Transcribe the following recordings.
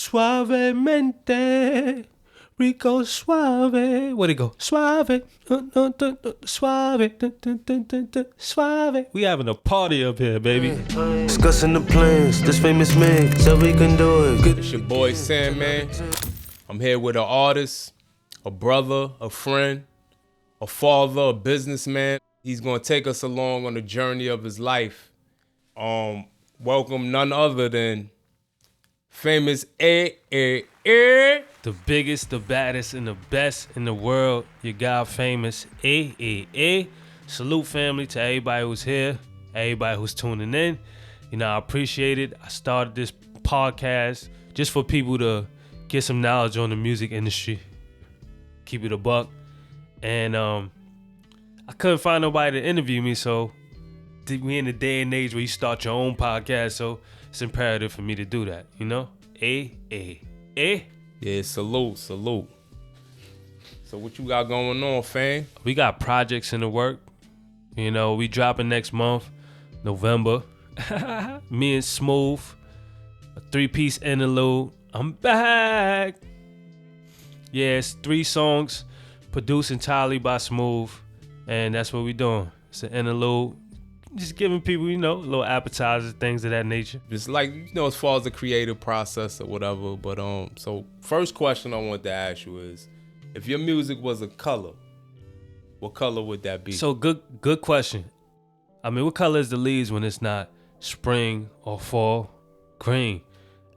Suavemente, Rico suave. Where'd it go? Suave, suave, suave. We having a party up here, baby. Discussing the plans, this famous man said we can do it. It's your boy Sam, man. I'm here with an artist, a brother, a friend, a father, a businessman. He's gonna take us along on the journey of his life. Welcome none other than famous AAA. The biggest, the baddest, and the best in the world. Your guy, famous AAA. Salute, family, to everybody who's here, everybody who's tuning in. You know, I appreciate it. I started this podcast just for people to get some knowledge on the music industry. Keep it a buck. And I couldn't find nobody to interview me, so we in the day and age where you start your own podcast, so it's imperative for me to do that, you know? AAA. Yeah, salute. So what you got going on, fam? We got projects in the work. You know, we dropping next month, November. Me and Smooth, a 3-piece interlude. I'm back. Yeah, it's 3 songs produced entirely by Smooth, and that's what we doing. It's an interlude. Just giving people, you know, little appetizers, things of that nature. Just like, you know, as far as the creative process or whatever. But so first question I want to ask you is, if your music was a color, what color would that be? So good question. I mean, what color is the leaves when it's not spring or fall? Green.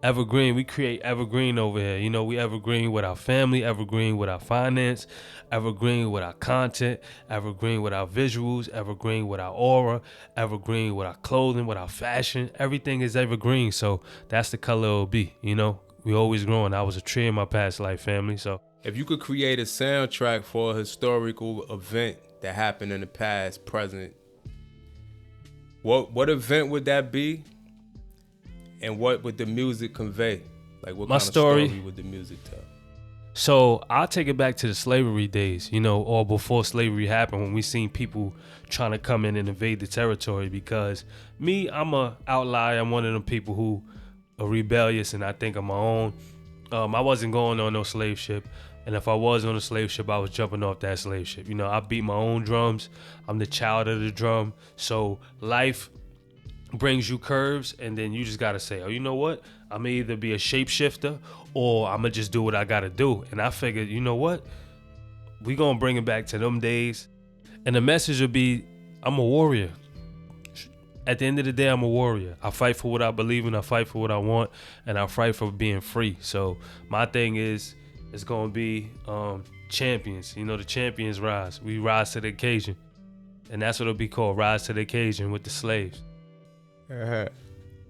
Evergreen. We create evergreen over here. You know, we evergreen with our family, evergreen with our finance, evergreen with our content, evergreen with our visuals, evergreen with our aura, evergreen with our clothing, with our fashion. Everything is evergreen. So that's the color it'll be. You know, we always growing. I was a tree in my past life, family. So if you could create a soundtrack for a historical event that happened in the past, present, what event would that be? And what would the music convey? Like, what kind of story would the music tell? So I'll take it back to the slavery days, you know, or before slavery happened, when we seen people trying to come in and invade the territory. Because me, I'm a outlier. I'm one of them people who are rebellious, and I think on my own. I wasn't going on no slave ship. And if I was on a slave ship, I was jumping off that slave ship. You know, I beat my own drums. I'm the child of the drum. So life brings you curves, and then you just gotta say, oh, you know what? I'm gonna either be a shapeshifter or I'm gonna just do what I gotta do. And I figured, you know what? We gonna bring it back to them days. And the message would be, I'm a warrior. At the end of the day, I'm a warrior. I fight for what I believe in, I fight for what I want, and I fight for being free. So my thing is, it's gonna be champions. You know, the champions rise. We rise to the occasion. And that's what it'll be called, rise to the occasion with the slaves.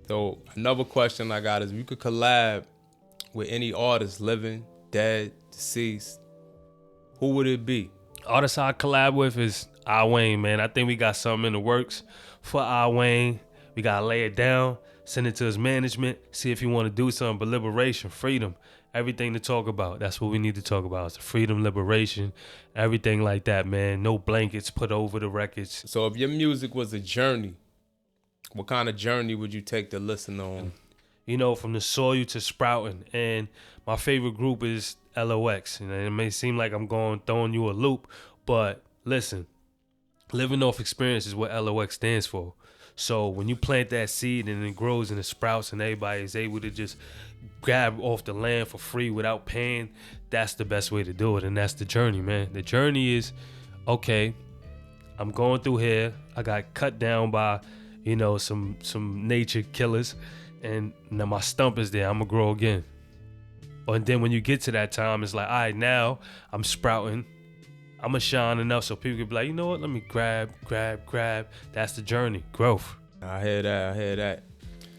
So another question I got is, if you could collab with any artist, living, dead, deceased, who would it be? Artist I collab with is Wayne, man. I think we got something in the works for Wayne. We gotta lay it down, send it to his management, see if he want to do something. But liberation, freedom, everything to talk about. That's what we need to talk about. It's the freedom, liberation, everything like that, man. No blankets put over the records. So if your music was a journey, what kind of journey would you take the listener on? You know, from the soil to sprouting. And my favorite group is LOX. You know, it may seem like I'm throwing you a loop, but listen, living off experience is what LOX stands for. So when you plant that seed and it grows and it sprouts and everybody is able to just grab off the land for free without paying, that's the best way to do it. And that's the journey, man. The journey is, okay, I'm going through here. I got cut down by, you know, some nature killers, and now my stump is there. I'm gonna grow again. And then when you get to that time, it's like, all right, now I'm sprouting. I'm gonna shine enough so people can be like, you know what? Let me grab. That's the journey, growth. I hear that.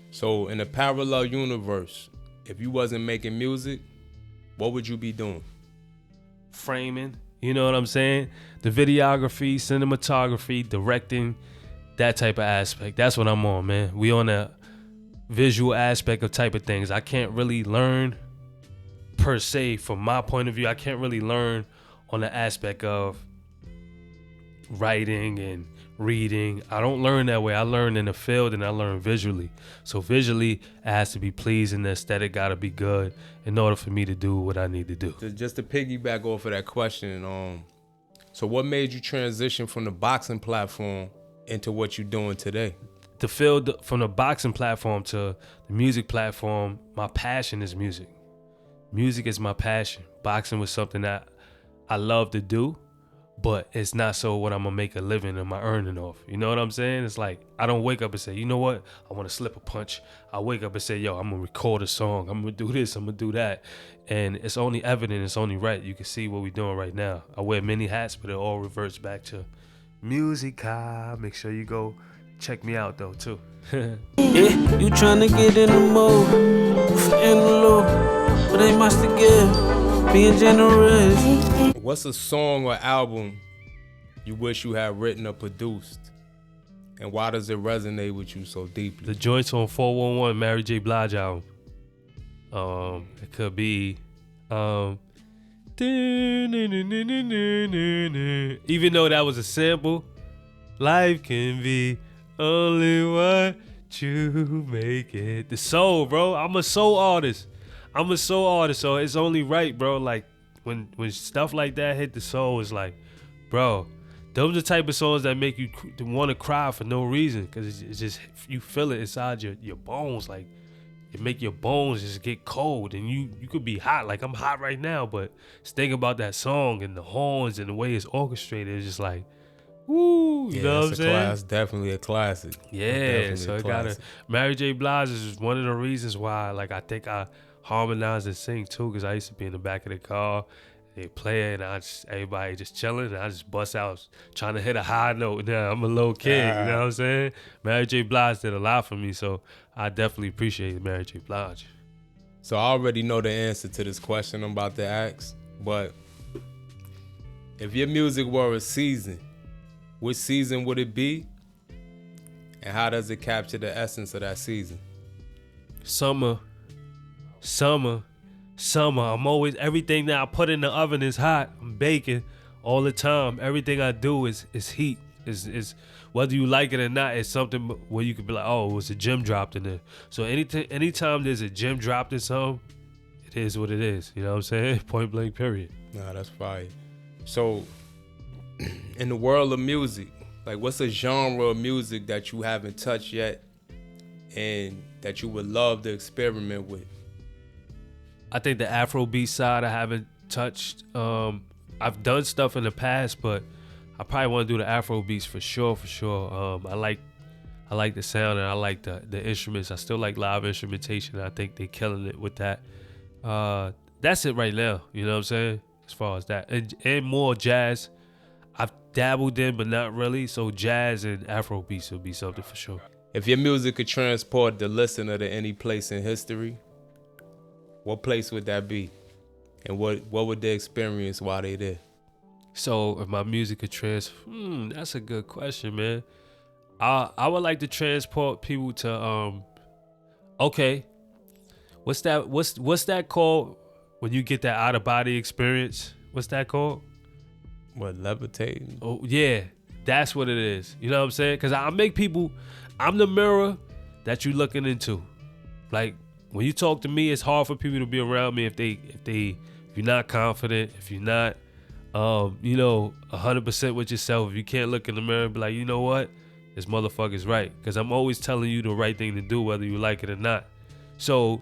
So in a parallel universe, if you wasn't making music, what would you be doing? Framing, you know what I'm saying? The videography, cinematography, directing, that type of aspect. That's what I'm on, man. We on a visual aspect of type of things. I can't really learn per se, from my point of view. I can't really learn on the aspect of writing and reading. I don't learn that way. I learn in the field and I learn visually. So visually, it has to be pleasing. The aesthetic got to be good in order for me to do what I need to do. Just to piggyback off of that question, so what made you transition from the boxing platform into what you're doing today? The field from the boxing platform to the music platform, my passion is music. Music is my passion. Boxing was something that I love to do, but it's not so what I'm gonna make a living and my earning off. You know what I'm saying? It's like I don't wake up and say, you know what, I want to slip a punch. I wake up and say, yo, I'm gonna record a song. I'm gonna do this. I'm gonna do that. And it's only evident. It's only right. You can see what we're doing right now. I wear many hats, but it all reverts back to music. Make sure you go check me out though too. Yeah, you tryna get in the mode, in the loop, but ain't much to give, being generous. What's a song or album you wish you had written or produced? And why does it resonate with you so deeply? The joints on 411 Mary J. Blige album. It could be even though that was a sample, life can be only what you make it. The soul, bro. I'm a soul artist. So it's only right, bro. Like when stuff like that hit the soul, it's like, bro, those are the type of songs that make you want to cry for no reason, because it's just, you feel it inside your bones. Like it make your bones just get cold, and you could be hot. Like I'm hot right now, but just think about that song and the horns and the way it's orchestrated. It's just like, woo, you know what I'm saying? It's definitely a classic. Yeah, so it gotta. Mary J. Blige is one of the reasons why, like, I think I harmonize and sing too, because I used to be in the back of the car, they play it, and everybody just chilling, and I just bust out trying to hit a high note. Now I'm a little kid, you know what I'm saying? Mary J. Blige did a lot for me, so I definitely appreciate Mary J. Blige. So I already know the answer to this question I'm about to ask, but if your music were a season, which season would it be? And how does it capture the essence of that season? Summer. I'm always, everything that I put in the oven is hot. I'm baking all the time. Everything I do is heat. Is whether you like it or not, it's something where you could be like, oh, it was a gem dropped in there. So anytime there's a gem dropped in something, it is what it is. You know what I'm saying? Point blank, period. Nah, that's fire. So in the world of music, like what's a genre of music that you haven't touched yet and that you would love to experiment with? I think the Afrobeat side I haven't touched. I've done stuff in the past, but I probably want to do the Afrobeats for sure. I like the sound and I like the instruments. I still like live instrumentation. I think they're killing it with that. That's it right now. You know what I'm saying? As far as that. And more jazz. I've dabbled in, but not really. So jazz and Afrobeats will be something for sure. If your music could transport the listener to any place in history, what place would that be? And what would they experience while they there? So if my music could that's a good question, man. I would like to transport people to okay. What's that called when you get that out of body experience? What's that called? What, levitating? Oh yeah, that's what it is. You know what I'm saying? Because I'm the mirror that you looking into. Like when you talk to me, it's hard for people to be around me if you're not confident, if you're not 100% with yourself, if you can't look in the mirror and be like, you know what, this motherfucker's right. Because I'm always telling you the right thing to do, whether you like it or not. So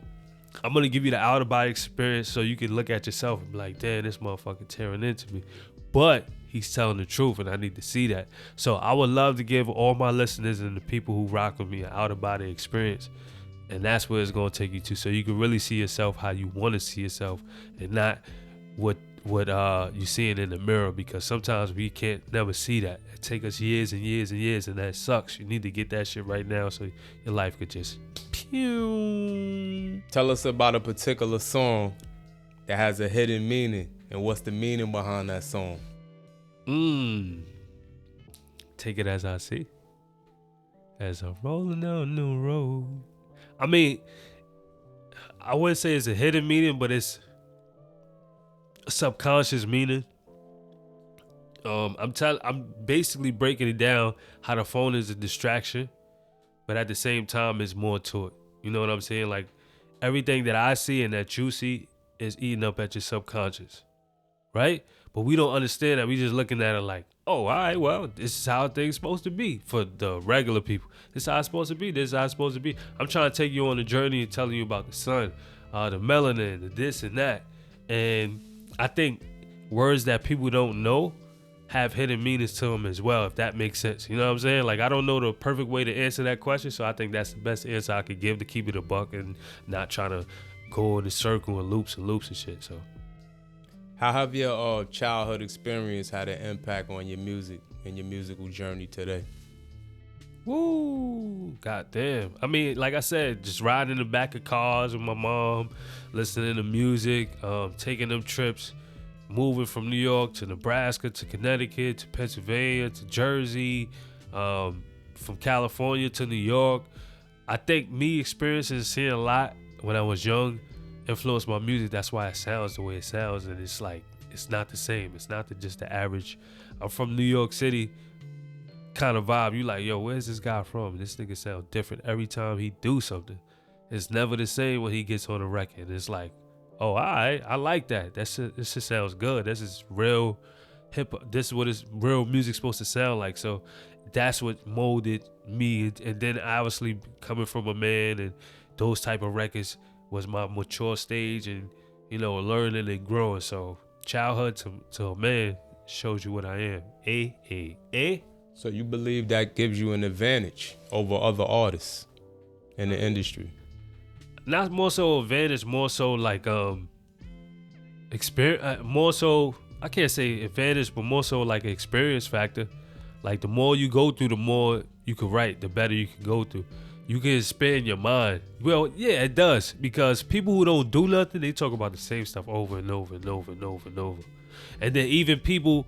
I'm gonna give you the out of body experience so you can look at yourself and be like, damn, this motherfucker tearing into me. But he's telling the truth and I need to see that. So I would love to give all my listeners and the people who rock with me an out of body experience. And that's where it's gonna take you to. So you can really see yourself how you wanna see yourself and not what you seeing in the mirror, because sometimes we can't never see that. It take us years and years and years, and that sucks. You need to get that shit right now so your life could just pew. Tell us about a particular song that has a hidden meaning, and what's the meaning behind that song? Take it as I see. As I'm rolling down the road. I mean, I wouldn't say it's a hidden meaning, but it's a subconscious meaning. I'm basically breaking it down how the phone is a distraction, but at the same time, it's more to it. You know what I'm saying? Like everything that I see and that you see is eating up at your subconscious, right? But we don't understand that. We just looking at it like, oh, all right, well, this is how things supposed to be for the regular people. This is how it's supposed to be. This is how it's supposed to be. I'm trying to take you on a journey and telling you about the sun, the melanin, the this and that. And I think words that people don't know have hidden meanings to them as well, if that makes sense. You know what I'm saying? Like, I don't know the perfect way to answer that question, so I think that's the best answer I could give to keep it a buck and not trying to go in a circle and loops and shit, so. How have your childhood experience had an impact on your music and your musical journey today? Woo! Goddamn. I mean, like I said, just riding in the back of cars with my mom, listening to music, taking them trips, moving from New York to Nebraska to Connecticut to Pennsylvania to Jersey, from California to New York. I think me experiencing and seeing a lot when I was young influenced my music. That's why it sounds the way it sounds, and it's like it's not the same. It's not just the average. I'm from New York City kind of vibe. You like, yo, where's this guy from? This nigga sound different every time he do something. It's never the same when he gets on a record. It's like, oh, all right, I like that. This just sounds good. This is real hip hop. This is what is real music supposed to sound like. So that's what molded me. And then obviously coming from a man and those type of records was my mature stage and, you know, learning and growing. So childhood to a man shows you what I am. So you believe that gives you an advantage over other artists in the industry? Not more so advantage, more so like experience. More so, I can't say advantage, but more so like an experience factor. Like the more you go through, the more you can write, the better you can go through. You can expand your mind. Well, yeah, it does, because people who don't do nothing, they talk about the same stuff over and over and over and over and over. And then even people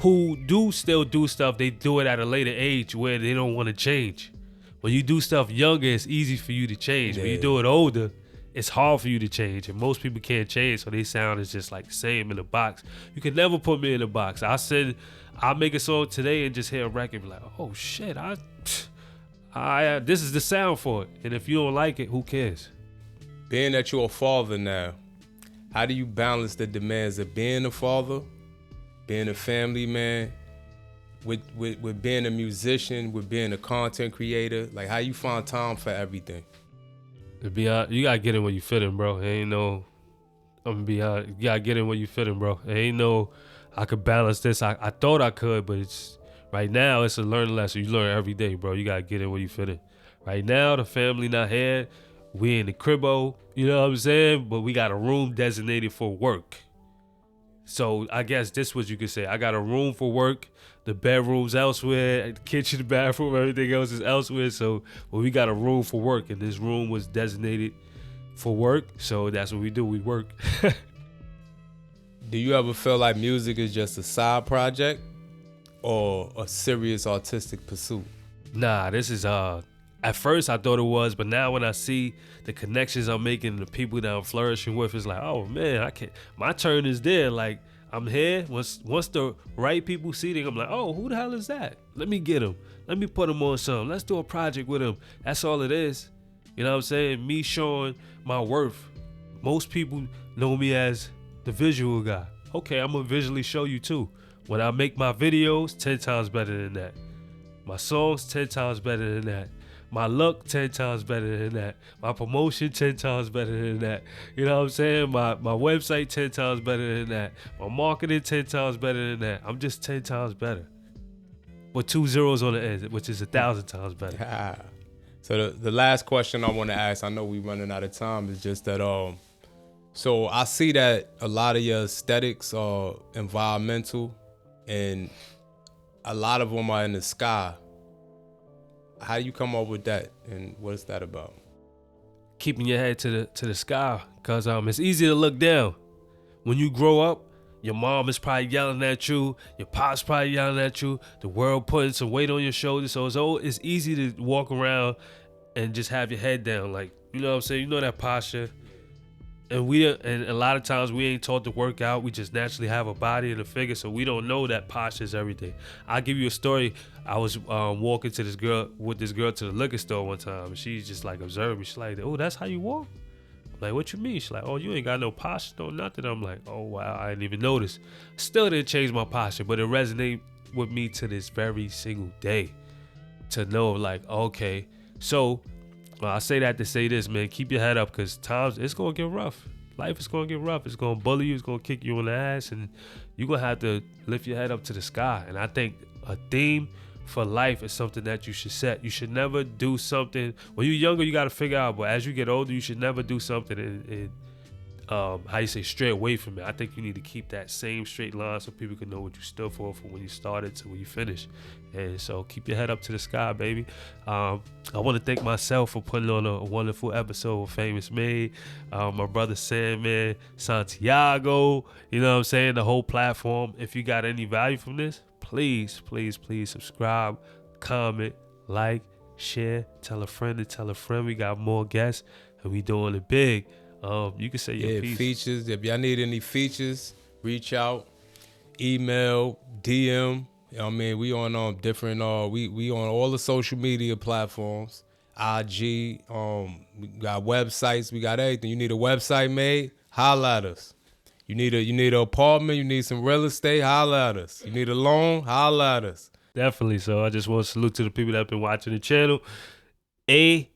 who do still do stuff, they do it at a later age where they don't want to change. When you do stuff younger, it's easy for you to change. When you do it older, it's hard for you to change. And most people can't change, so they sound is just like the same in a box. You can never put me in a box. I'll make a song today and just hear a record and be like, oh shit, this is the sound for it. And if you don't like it, who cares? Being that you're a father now, how do you balance the demands of being a father, being a family man, with being a musician, with being a content creator? Like, how you find time for everything? To be honest, you gotta get in where you fit in, bro. Ain't no, I'm gonna be honest, you gotta get in where you fit in, bro. Ain't no, I could balance this. I thought I could, but it's right now it's a learning lesson. You learn every day, bro. You gotta get in where you fit in. Right now, the family not here. We in the cribbo, you know what I'm saying? But we got a room designated for work. So I guess this what you could say. I got a room for work. The bedroom's elsewhere. The kitchen, the bathroom, everything else is elsewhere. So we got a room for work, and this room was designated for work. So that's what we do. We work. Do you ever feel like music is just a side project or a serious artistic pursuit? Nah, this is at first I thought it was, but now when I see the connections I'm making and the people that I'm flourishing with, it's like, oh man, I can't. My turn is there. Like, I'm here. Once the right people see it, I'm like, oh, who the hell is that? Let me get him. Let me put him on something. Let's do a project with him. That's all it is. You know what I'm saying? Me showing my worth. Most people know me as the visual guy. Okay, I'm gonna visually show you too. When I make my videos, 10 times better than that. My songs, 10 times better than that. My look, 10 times better than that. My promotion, 10 times better than that. You know what I'm saying? My website, 10 times better than that. My marketing, 10 times better than that. I'm just 10 times better. With 2 zeros on the end, which is 1,000 times better. So the last question I want to ask, I know we're running out of time, is just that, so I see that a lot of your aesthetics are environmental and a lot of them are in the sky. How do you come up with that, and what is that about? Keeping your head to the sky, cause it's easy to look down. When you grow up, your mom is probably yelling at you, your pop's probably yelling at you, the world putting some weight on your shoulders, so it's easy to walk around and just have your head down, like, you know what I'm saying? You know that posture. And a lot of times we ain't taught to work out. We just naturally have a body and a figure, so we don't know that posture is everything. I'll give you a story. I was walking to this girl to the liquor store one time, and she's just like observing me. She's like, "Oh, that's how you walk?" I'm like, "What you mean?" She's like, "Oh, you ain't got no posture, no nothing." I'm like, "Oh wow, I didn't even notice." Still didn't change my posture, but it resonated with me to this very single day. To know, like, okay, so I say that to say this, man. Keep your head up, because times it's gonna get rough. Life is gonna get rough. It's gonna bully you. It's gonna kick you in the ass, and you're gonna have to lift your head up to the sky. And I think a theme for life is something that you should set. You should never do something when you're younger. You got to figure out, but as you get older, you should never do something and how you say, stray away from it. I think you need to keep that same straight line so people can know what you stood for from when you started to when you finished. And so keep your head up to the sky, baby. I want to thank myself for putting on a wonderful episode of Famous Made. My brother Sandman, Santiago, you know what I'm saying, the whole platform. If you got any value from this, please, please, please subscribe, comment, like, share, tell a friend to tell a friend. We got more guests and we doing it big. You can say your piece. Features. If y'all need any features, reach out, email, DM. You know what I mean? We on different we on all the social media platforms. IG, we got websites, we got everything. You need a website made, holla at us. You need an apartment, you need some real estate, holla at us. You need a loan, holla at us. Definitely. So I just want to salute to the people that have been watching the channel. AAA.